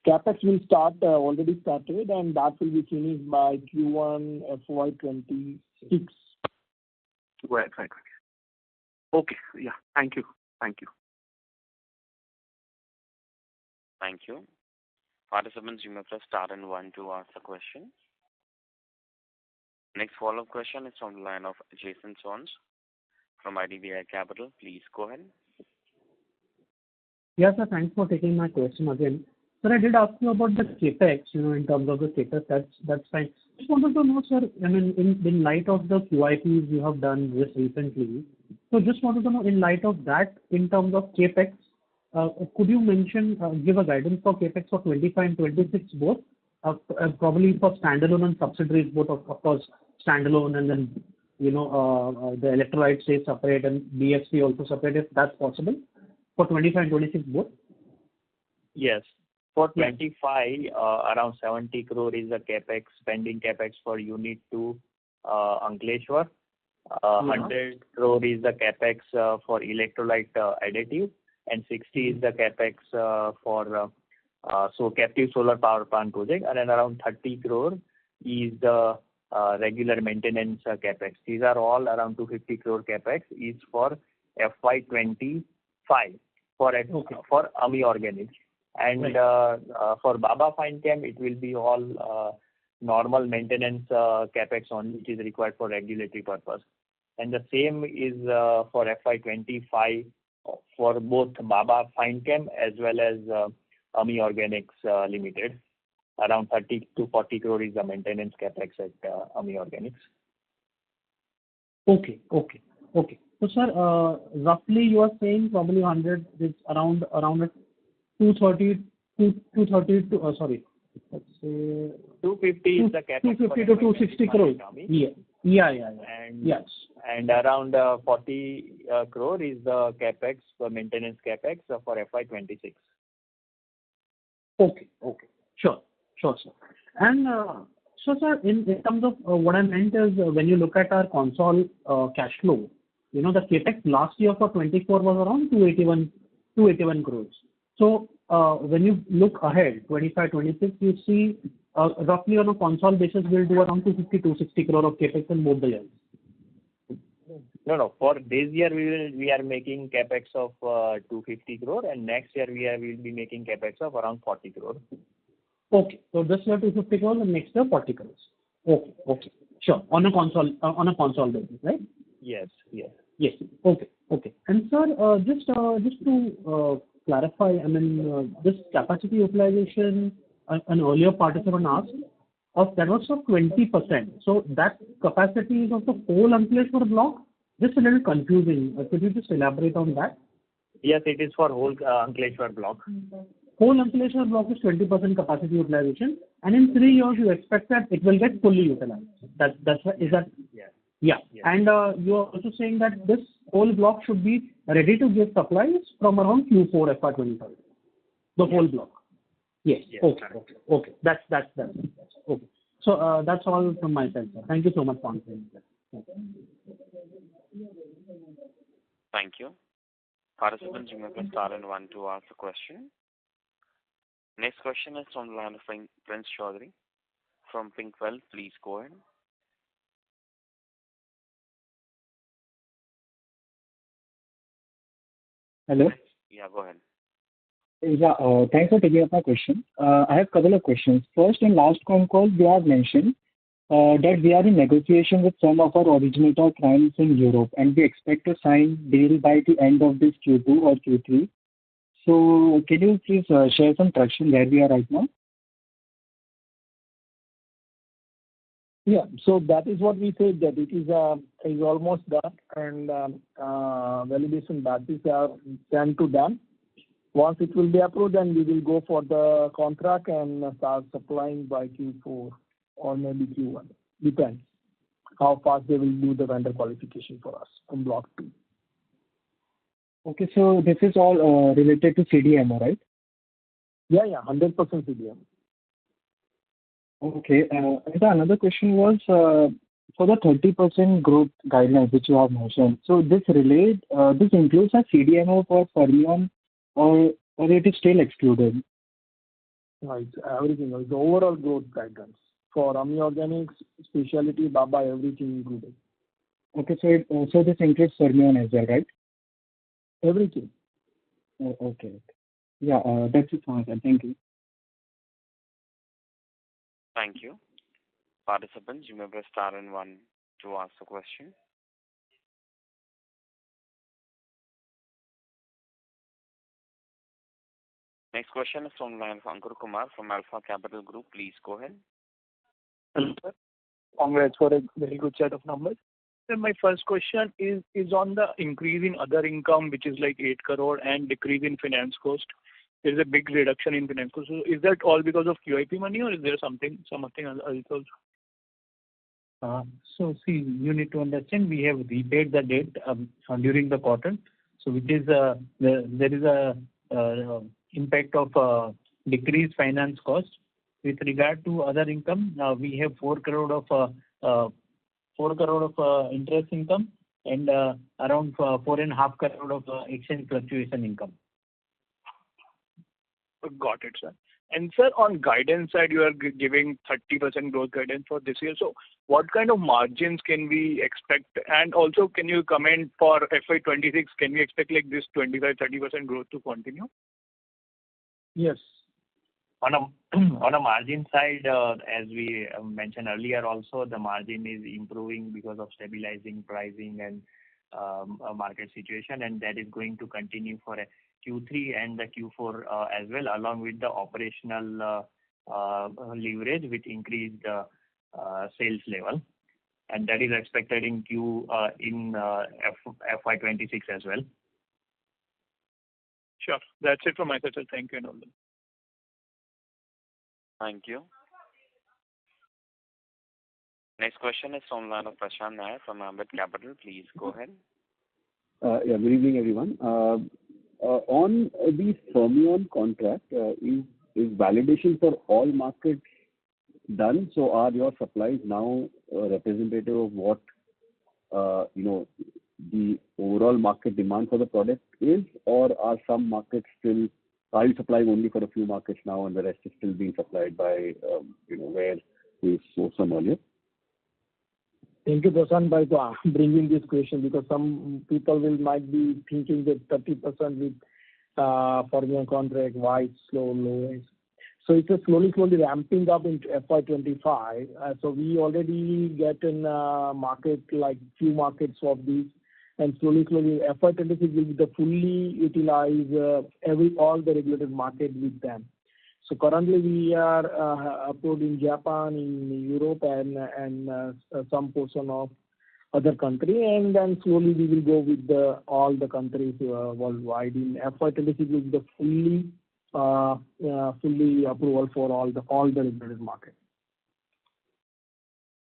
Capex will start already started, and that will be finished by Q1 FY26. Right. Okay. Yeah. Thank you. Thank you. Participants, you may press star and 1 to ask a question. Next follow-up question is from the line of Jason Sons from IDBI Capital. Please go ahead. Yes, sir. Thanks for taking my question again. Sir, I did ask you about the capex, in terms of the capex. That's fine. Just wanted to know, sir, I mean, in light of the QIPs you have done just recently, so just wanted to know, in light of that, in terms of capex, could you give a guidance for capex for 25 and 26 both, probably for standalone and subsidiaries both, of course, standalone and then, the electrolyte stays separate and BFC also separate, if that's possible, for 25 and 26 both? Yes. For 25, around 70 crore is the pending capex for Unit 2, Ankleshwar. 100 crore is the capex for electrolyte additive, and 60 is the capex for captive solar power plant project, and then around 30 crore is the regular maintenance capex. These are all around 250 crore capex is for FY25 for Ami Organics. And for Baba Fine Chem, it will be all normal maintenance capex only, which is required for regulatory purpose. And the same is for FY25 for both Baba Fine Chem as well as Ami Organics Limited. around 30 to 40 crore is the maintenance capex at AMI Organics. Okay. So, sir, roughly you are saying probably 100 is around a 230 to, sorry, let's say 250 is the capex. 250 to 260 crores. Yeah. And yes. And around 40 crore is the capex, the maintenance capex for FY26. Okay. Sure, sir. And so, sir, in terms of what I meant is when you look at our consol cash flow, the capex last year for 24 was around 281 crores. So when you look ahead, 25, 26, you see roughly on a consol basis, we'll do around 250, 260 crore of capex in both the years. No. For this year, we are making capex of 250 crore, and next year we will be making capex of around 40 crore. Okay. So this year 250 crores and next year 40 crores. Okay. Sure. On a consol basis, right? Yes. Okay. And sir, just to clarify, I mean, this capacity utilization, an earlier participant asked, that was of 20%. So that capacity is of the whole Ankleshwar block? Just a little confusing. Could you just elaborate on that? Yes, it is for whole Ankleshwar block. Whole Ankleshwar block is 20% capacity utilization, and in 3 years you expect that it will get fully utilized. Is that? Yes. Yeah. Yes. And you are also saying that this whole block should be ready to give supplies from around Q4 FY25. The whole block. Yes. Okay. That's okay. So that's all from my side, sir. Thank you so much for answering that. Thank you. Participants, you may press star and 1 to ask a question. Next question is from the line of Prince Chaudhary from Pinkwell. Please go ahead. Hello. Yeah, go ahead. Yeah, thanks for taking up my question. I have a couple of questions. First, in last con call, you have mentioned that we are in negotiation with some of our originator clients in Europe, and we expect to sign deal by the end of this Q2 or Q3. So, can you please share some traction where we are right now? Yeah. So that is what we said, that it is almost done, and validation batches are sent to them. Once it will be approved, then we will go for the contract and start supplying by Q4 or maybe Q1. Depends how fast they will do the vendor qualification for us on block 2. Okay, so this is all related to CDMO, right? Yeah, 100% CDMO. Okay. And another question was for the 30% growth guidelines which you have mentioned. So this includes a CDMO for Fermion or it is still excluded? Right. Everything. It's the overall growth guidance for AMI Organics, specialty, Baba, everything included. Okay, so this includes Fermion as well, right? Everything. Oh, okay. Yeah, that's it for that. Thank you. Thank you. Participants, you may press star and 1 to ask a question. Next question is from the line of Ankur Kumar from Alpha Capital Group. Please go ahead. Hello, sir. Congrats for a very good set of numbers. So my first question is on the increase in other income, which is like 8 crore, and decrease in finance cost. There is a big reduction in finance cost. So is that all because of QIP money, or is there something else also? So see, you need to understand we have repaid the debt during the quarter. So which is there is a impact of decreased finance cost. With regard to other income, we have 4 crore of interest income and around 4.5 crore of exchange fluctuation income. Got it, sir. And sir, on guidance side, you are giving 30% growth guidance for this year. So what kind of margins can we expect? And also, can you comment for FY26, can we expect like this 25-30% growth to continue? Yes. On a margin side, as we mentioned earlier also, the margin is improving because of stabilizing pricing and market situation, and that is going to continue for Q3 and the Q4 as well, along with the operational leverage with increased sales level, and that is expected in FY26 as well. Sure. That's it from my side, sir. Thank you and all that. Thank you. Next question is from the line of Prashant Nair from Ambit Capital. Please go ahead. Yeah, good evening, everyone. On the Fermion contract, is validation for all markets done? So are your supplies now representative of what the overall market demand for the product is, or are some markets still are you supplying only for a few markets now and the rest is still being supplied by where we sourced some earlier? Thank you, Prashant, for bringing this question, because some people might be thinking that 30% with Fermion contract, why it's low. So it's a slowly ramping up into FY25. So we already get in market, like few markets of these, and slowly FY26 will be the fully utilize all the regulated market with them. So currently we are approved in Japan, in Europe, and some portion of other country, and then slowly we will go with all the countries worldwide. In FY26 will be the fully approval for all the regulated market.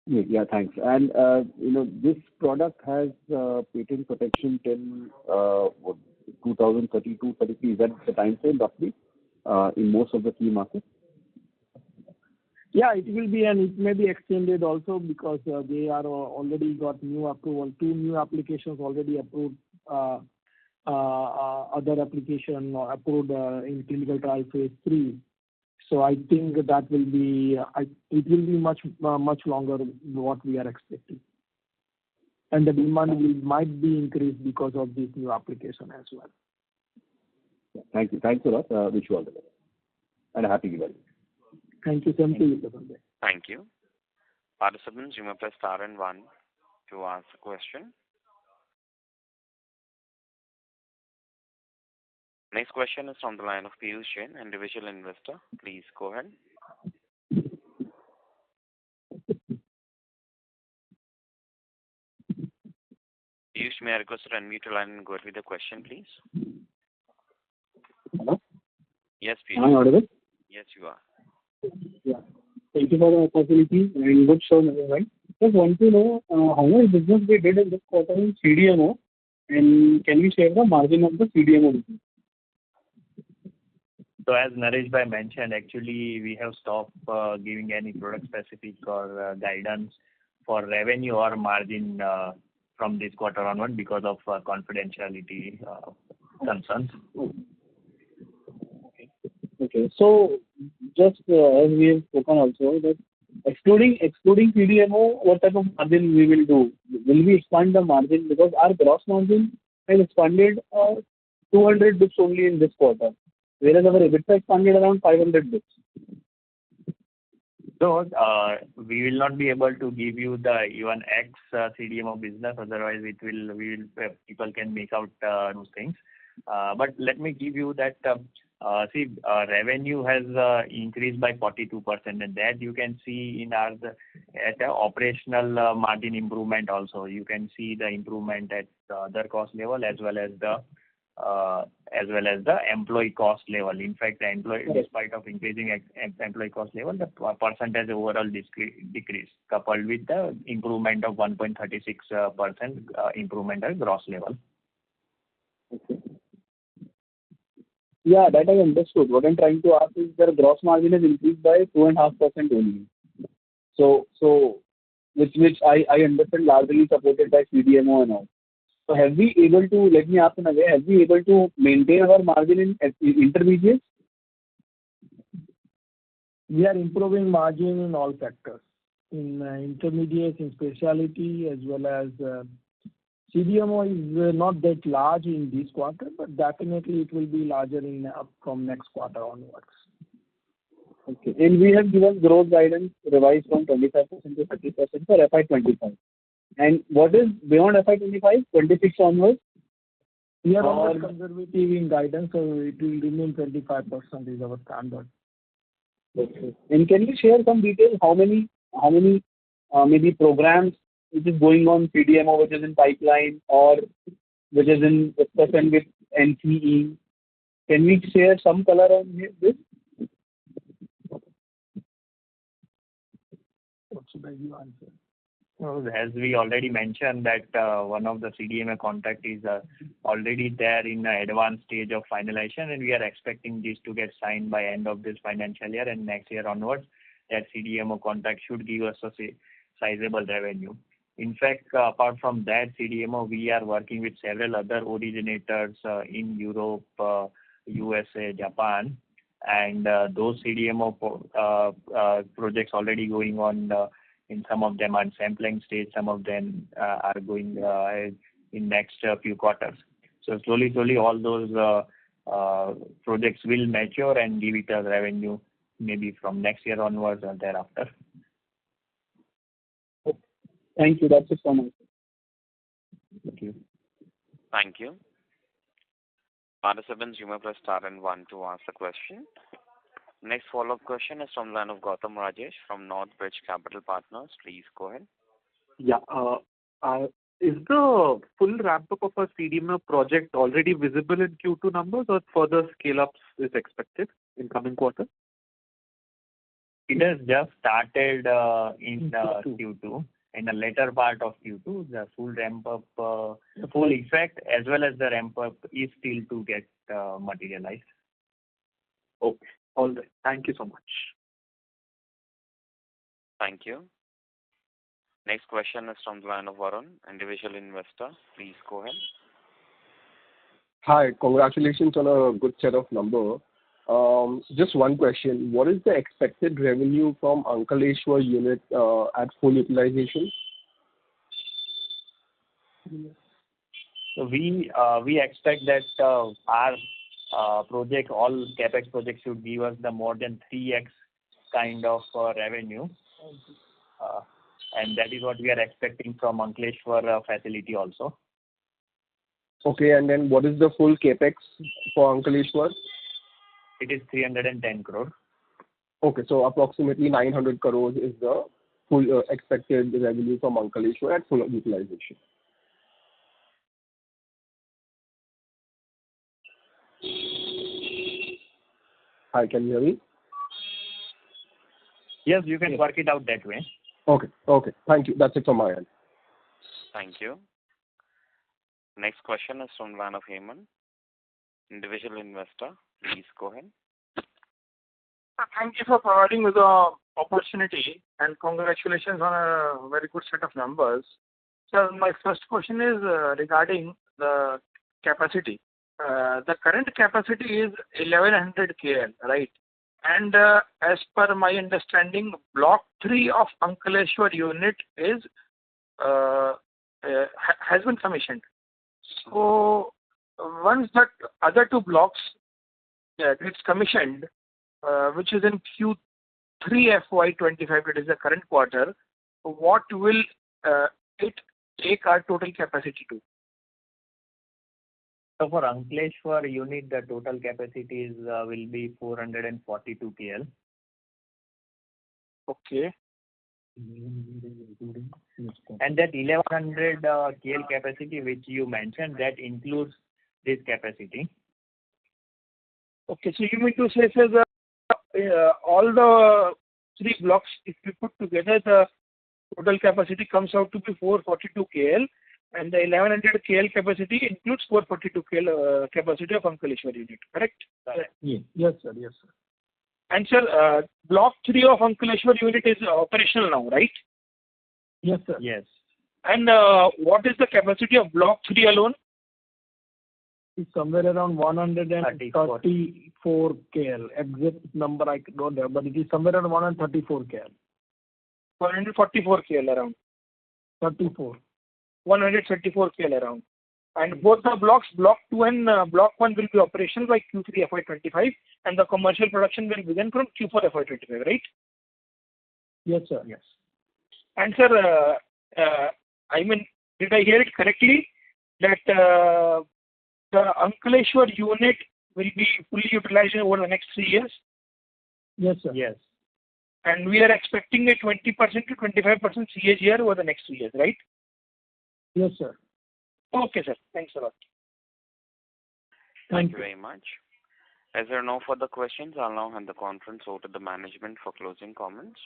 Yeah, thanks. And this product has patent protection till 2032, 33. Is that the time frame roughly in most of the key markets? Yeah, it will be, and it may be extended also, because they are already got new approval. 2 new applications already approved. Other application approved in clinical trial phase 3. So I think that will be it will be much longer than what we are expecting, and the demand might be increased because of this new application as well. Yeah, thank you. Thanks a lot. Wish you all the best and a happy Diwali. Thank you. Same to you. Thank you. Participants, you may press star and 1 to ask a question. Next question is from the line of Piyush Jain, individual investor. Please go ahead. Piyush, may I request to unmute your line and go ahead with the question, please? Hello? Yes, Piyush. Am I audible? Yes, you are. Yeah. Thank you for the opportunity and good show, everyone. Just want to know how much business we did in this quarter in CDMO, and can we share the margin of the CDMO business? So as Naresh bhai mentioned, actually we have stopped giving any product specific or guidance for revenue or margin from this quarter onward because of confidentiality concerns. Okay. So just as we have spoken also, that excluding CDMO, what type of margin we will do? Will we expand the margin? Because our gross margin has expanded 200 bits only in this quarter, whereas our EBITDA expanded around 500 bits. So we will not be able to give you the even X CDMO business. Otherwise, people can make out those things. But let me give you that. Revenue has increased by 42%, and that you can see at the operational margin improvement also. You can see the improvement at the other cost level as well as the employee cost level. In fact, despite of increasing employee cost level, the percentage overall decreased, coupled with the improvement of 1.36% improvement at gross level. Okay. Yeah, that I understood. What I'm trying to ask is their gross margin has increased by 2.5% only. So which I understand largely supported by CDMO and all. So have we able to, let me ask in a way, have we able to maintain our margin in intermediates? We are improving margin in all sectors, in intermediates, in specialty, as well as CDMO is not that large in this quarter, but definitely it will be larger from next quarter onwards. Okay. And we have given growth guidance revised from 25% to 30% for FY25. And what is beyond FY25, 26 onwards? We are always conservative in guidance, so it will remain 25% is our standard. Okay. And can you share some details, how many maybe programs which is going on CDMO, which is in pipeline or which is in discussion with NCE? Can we share some color on this? What should I answer? So as we already mentioned that one of the CDMO contract is already there in the advanced stage of finalization, and we are expecting this to get signed by end of this financial year, and next year onwards that CDMO contract should give us a sizable revenue. In fact, apart from that CDMO, we are working with several other originators in Europe, USA, Japan, and those CDMO projects already going on. In some of them are sampling stage, some of them are going in next few quarters. So slowly all those projects will mature and give it a revenue maybe from next year onwards or thereafter. Thank you. That's it from my side. Thank you. Thank you. Participants, you may press star and one to ask the question. Next follow-up question is from the line of Gautam Rajesh from Northbridge Capital Partners. Please go ahead. Yeah. Is the full ramp-up of a CDMO project already visible in Q2 numbers, or further scale-ups is expected in coming quarters? It has just started in Q2. In the later part of Q2, the full ramp-up, full effect as well as the ramp-up is still to get materialized. Okay. All right. Thank you so much. Thank you. Next question is from the line of Varun, individual investor. Please go ahead. Hi. Congratulations on a good set of numbers. Just one question. What is the expected revenue from Ankleshwar unit at full utilization? So we expect that our project, all capex projects should give us the more than 3x kind of revenue, and that is what we are expecting from Ankleshwar facility also. Okay, and then what is the full capex for Ankleshwar? It is 310 crore. Okay, so approximately 900 crores is the full expected revenue from Ankleshwar at full utilization. Hi, can you hear me? Yes, you can work it out that way. Okay. Thank you. That's it from my end. Thank you. Next question is from the line of Hemant, individual investor. Please go ahead. Thank you for providing me the opportunity, and congratulations on a very good set of numbers. So my first question is regarding the capacity. The current capacity is 1100 KL, right? And as per my understanding, block 3 of Ankleshwar unit is has been commissioned. So once that other two blocks gets commissioned, which is in Q2FY25, that is the current quarter, what will it take our total capacity to? So for Ankleshwar unit, the total capacity will be 442 KL. Okay. And that 1100 KL capacity which you mentioned, that includes this capacity. Okay, so you mean to say, sir, all the three blocks, if you put together, the total capacity comes out to be 442 KL, and the 1100 KL capacity includes 442 KL capacity of Ankleshwar unit, correct? Yes, sir. And sir, block 3 of Ankleshwar unit is operational now, right? Yes, sir. Yes. And what is the capacity of block 3 alone? It's somewhere around 134 KL. Exact number I don't have, but it is somewhere around 134 KL. 144 KL around. 34. 134 KL around. And both the blocks, block 2 and block 1 will be operational by Q3 FY25, and the commercial production will begin from Q4 FY25, right? Yes, sir. Yes. And sir, I mean, did I hear it correctly that the Ankleshwar unit will be fully utilized over the next 3 years? Yes, sir. Yes. And we are expecting a 20% to 25% CAGR over the next 2 years, right? Yes, sir. Okay, sir. Thanks a lot. Thank you very much. As there are no further questions, I'll now hand the conference over to the management for closing comments.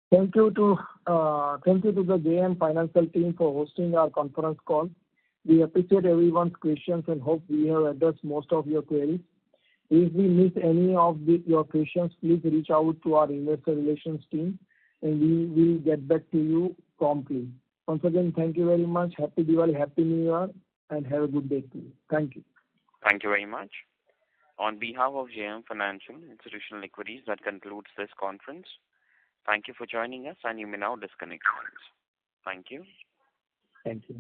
Thank you to the JM Financial team for hosting our conference call. We appreciate everyone's questions and hope we have addressed most of your queries. If we miss any of your questions, please reach out to our investor relations team, and we will get back to you promptly. Once again, thank you very much. Happy Diwali, Happy New Year, and have a good day to you. Thank you. Thank you very much. On behalf of JM Financial Institutional Equities, that concludes this conference. Thank you for joining us, and you may now disconnect. Thank you. Thank you.